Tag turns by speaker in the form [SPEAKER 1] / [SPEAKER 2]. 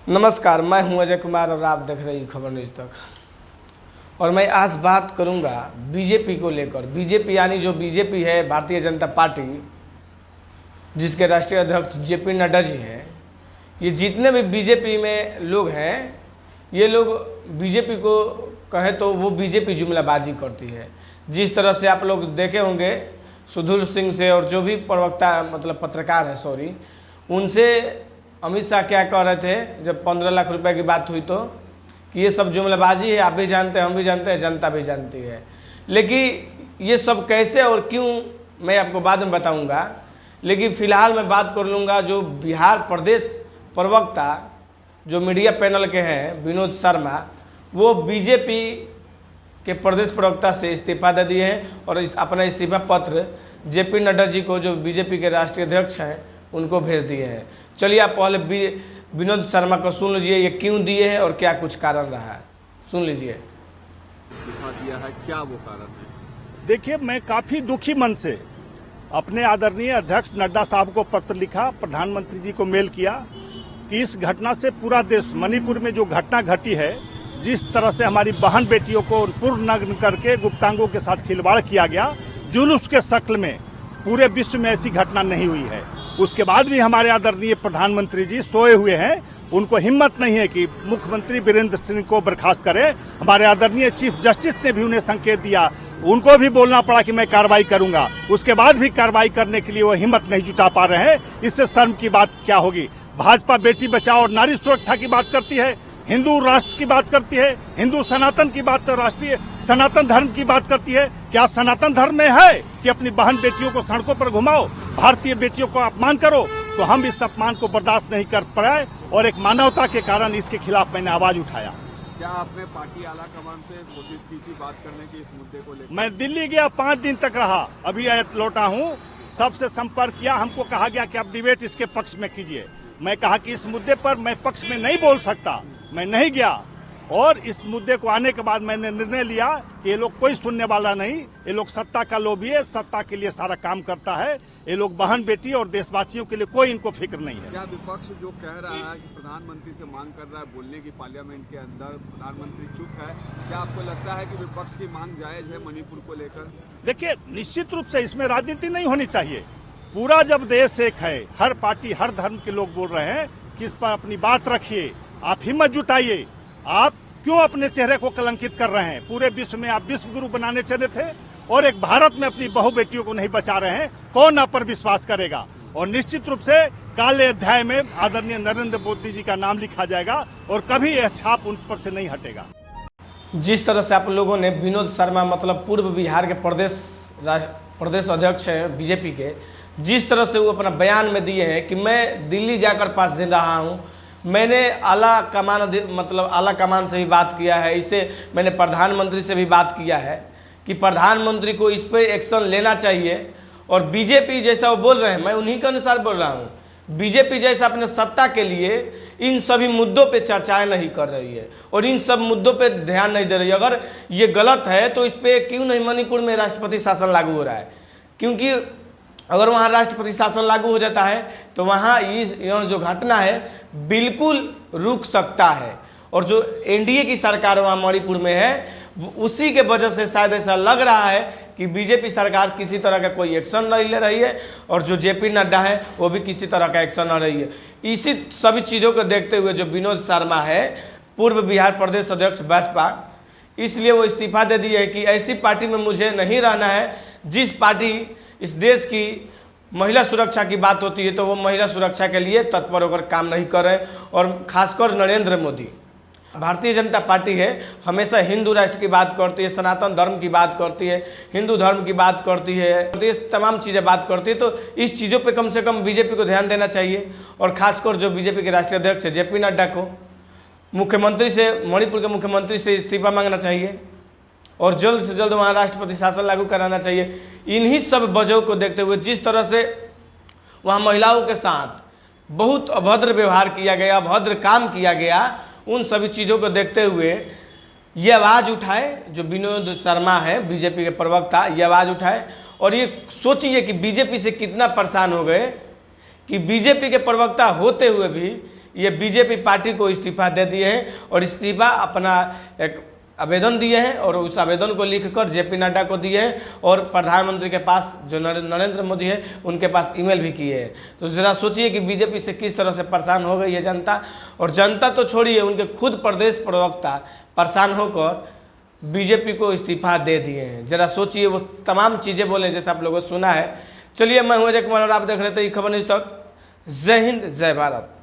[SPEAKER 1] नमस्कार, मैं हूं अजय कुमार और आप देख रहे हैं खबर न्यूज़ तक। और मैं आज बात करूंगा बीजेपी को लेकर। बीजेपी यानी जो बीजेपी है, भारतीय जनता पार्टी, जिसके राष्ट्रीय अध्यक्ष जेपी नड्डा जी हैं। ये जितने भी बीजेपी में लोग हैं, ये लोग बीजेपी को कहें तो वो बीजेपी जुमलाबाजी करती है। जिस तरह से आप लोग देखे होंगे सुधीर सिंह से और जो भी प्रवक्ता मतलब पत्रकार है उनसे अमित शाह क्या कह रहे थे जब 15 लाख रुपए की बात हुई तो कि ये सब जुमलाबाजी है, आप भी जानते हैं, हम भी जानते हैं, जनता भी जानती है। लेकिन ये सब कैसे और क्यों मैं आपको बाद में बताऊंगा। लेकिन फ़िलहाल मैं बात कर लूँगा जो बिहार प्रदेश प्रवक्ता जो मीडिया पैनल के हैं विनोद शर्मा, वो बीजेपी के प्रदेश प्रवक्ता से इस्तीफा दे दिए हैं और अपना इस्तीफा पत्र जेपी नड्डा जी को जो बीजेपी के राष्ट्रीय अध्यक्ष हैं उनको भेज दिए हैं। चलिए आप पहले विनोद शर्मा को सुन लीजिए, ये क्यों दिए हैं और क्या कुछ कारण रहा है, सुन लीजिए।
[SPEAKER 2] दिखा दिया है, क्या वो कारण है?
[SPEAKER 3] देखिए, मैं काफी दुखी मन से अपने आदरणीय अध्यक्ष नड्डा साहब को पत्र लिखा, प्रधानमंत्री जी को मेल किया कि इस घटना से पूरा देश, मणिपुर में जो घटना घटी है, जिस तरह से हमारी बहन बेटियों को पूर्ण नग्न करके गुप्तांगों के साथ खिलवाड़ किया गया, जुलूस के शक्ल में, पूरे विश्व में ऐसी घटना नहीं हुई है। उसके बाद भी हमारे आदरणीय प्रधानमंत्री जी सोए हुए हैं, उनको हिम्मत नहीं है कि मुख्यमंत्री वीरेंद्र सिंह को बर्खास्त करें। हमारे आदरणीय चीफ जस्टिस ने भी उन्हें संकेत दिया, उनको भी बोलना पड़ा कि मैं कार्रवाई करूंगा। उसके बाद भी कार्रवाई करने के लिए वो हिम्मत नहीं जुटा पा रहे हैं। इससे शर्म की बात क्या होगी। भाजपा बेटी बचाओ और नारी सुरक्षा की बात करती है, हिंदू राष्ट्र की बात करती है, हिंदू सनातन की बात, राष्ट्रीय सनातन धर्म की बात करती है। क्या सनातन धर्म में है कि अपनी बहन बेटियों को सड़कों पर घुमाओ, भारतीय बेटियों को अपमान करो? तो हम इस अपमान को बर्दाश्त नहीं कर पाए और एक मानवता के कारण इसके खिलाफ मैंने आवाज उठाया।
[SPEAKER 2] क्या आपने पार्टी आला कमान से कोशिश की थी बात करने की इस मुद्दे को लेकर?
[SPEAKER 3] मैं दिल्ली गया, 5 दिन तक रहा, अभी लौटा हूँ। सबसे संपर्क किया, हमको कहा गया कि आप डिबेट इसके पक्ष में कीजिए। मैं कहा कि इस मुद्दे पर मैं पक्ष में नहीं बोल सकता, मैं नहीं गया। और इस मुद्दे को आने के बाद मैंने निर्णय लिया कि ये लोग कोई सुनने वाला नहीं, ये लोग सत्ता का लोभी है, सत्ता के लिए सारा काम करता है। ये लोग बहन बेटी और देशवासियों के लिए कोई इनको फिक्र नहीं है।
[SPEAKER 2] क्या विपक्ष जो कह रहा है कि प्रधानमंत्री से मांग कर रहा है बोलने की पार्लियामेंट के अंदर, प्रधानमंत्री चुप है, क्या आपको लगता है कि विपक्ष की मांग जायज है मणिपुर को लेकर?
[SPEAKER 3] देखिए, निश्चित रूप से इसमें राजनीति नहीं होनी चाहिए। पूरा जब देश एक है, हर पार्टी हर धर्म के लोग बोल रहे हैं कि इस पर अपनी बात रखिए, आप हिम्मत जुटाइए। आप क्यों अपने चेहरे को कलंकित कर रहे हैं? पूरे विश्व में आप विश्व गुरु बनाने चले थे और एक भारत में अपनी बहु बेटियों को नहीं बचा रहे हैं। कौन आप पर विश्वास करेगा? और निश्चित रूप से काले अध्याय में आदरणीय नरेंद्र मोदी जी का नाम लिखा जाएगा और कभी यह छाप उन पर से नहीं हटेगा।
[SPEAKER 1] जिस तरह से आप लोगों ने विनोद शर्मा मतलब पूर्व बिहार के प्रदेश अध्यक्ष हैं बीजेपी के, जिस तरह से वो अपना बयान में दिए हैं कि मैं दिल्ली जाकर 5 दिन रहा हूँ, मैंने आला कमान से भी बात किया है, इससे मैंने प्रधानमंत्री से भी बात किया है कि प्रधानमंत्री को इस पर एक्शन लेना चाहिए। और बीजेपी जैसा वो बोल रहे हैं, मैं उन्हीं के अनुसार बोल रहा हूँ। बीजेपी जैसा अपने सत्ता के लिए इन सभी मुद्दों पे चर्चाएं नहीं कर रही है और इन सब मुद्दों पे ध्यान नहीं दे रही है। अगर ये गलत है तो इस पर क्यों नहीं मणिपुर में राष्ट्रपति शासन लागू हो रहा है? क्योंकि अगर वहाँ राष्ट्रपति शासन लागू हो जाता है तो वहाँ यह जो घटना है बिल्कुल रुक सकता है। और जो एनडीए की सरकार वहाँ मणिपुर में है, उसी के वजह से शायद ऐसा लग रहा है कि बीजेपी सरकार किसी तरह का कोई एक्शन नहीं ले रही है और जो जेपी नड्डा है वो भी किसी तरह का एक्शन न रही है। इसी सभी चीज़ों को देखते हुए जो विनोद शर्मा है, पूर्व बिहार प्रदेश अध्यक्ष भाजपा, इसलिए वो इस्तीफा दे दिए है कि ऐसी पार्टी में मुझे नहीं रहना है जिस पार्टी इस देश की महिला सुरक्षा की बात होती है तो वो महिला सुरक्षा के लिए तत्पर होकर काम नहीं कर रहे। और खासकर नरेंद्र मोदी, भारतीय जनता पार्टी है, हमेशा हिंदू राष्ट्र की बात करती है, सनातन धर्म की बात करती है, हिंदू धर्म की बात करती है, ये तमाम चीज़ें बात करती है। तो इस चीज़ों पे कम से कम बीजेपी को ध्यान देना चाहिए। और खासकर जो बीजेपी के राष्ट्रीय अध्यक्ष है जेपी नड्डा को मुख्यमंत्री से, मणिपुर के मुख्यमंत्री से इस्तीफा मांगना चाहिए और जल्द से जल्द वहाँ राष्ट्रपति शासन लागू कराना चाहिए। इन्हीं सब वजहों को देखते हुए जिस तरह से वहाँ महिलाओं के साथ बहुत अभद्र व्यवहार किया गया, अभद्र काम किया गया, उन सभी चीज़ों को देखते हुए ये आवाज़ उठाए जो विनोद शर्मा है बीजेपी के प्रवक्ता, ये आवाज़ उठाए। और ये सोचिए कि बीजेपी से कितना परेशान हो गए कि बीजेपी के प्रवक्ता होते हुए भी ये बीजेपी पार्टी को इस्तीफा दे दिए हैं और इस्तीफा अपना एक आवेदन दिए हैं और उस आवेदन को लिखकर जेपी नड्डा को दिए हैं और प्रधानमंत्री के पास जो नरेंद्र मोदी है उनके पास ईमेल भी किए हैं। तो ज़रा सोचिए कि बीजेपी से किस तरह से परेशान हो गई है जनता, और जनता तो छोड़िए, उनके खुद प्रदेश प्रवक्ता परेशान होकर बीजेपी को इस्तीफा दे दिए हैं। ज़रा सोचिए, वो तमाम चीज़ें बोले जैसे आप लोगों ने सुना है। चलिए, मैं हूं अजय कुमार और आप देख रहे थे खबर न्यूज़ तक। जय हिंद, जय भारत।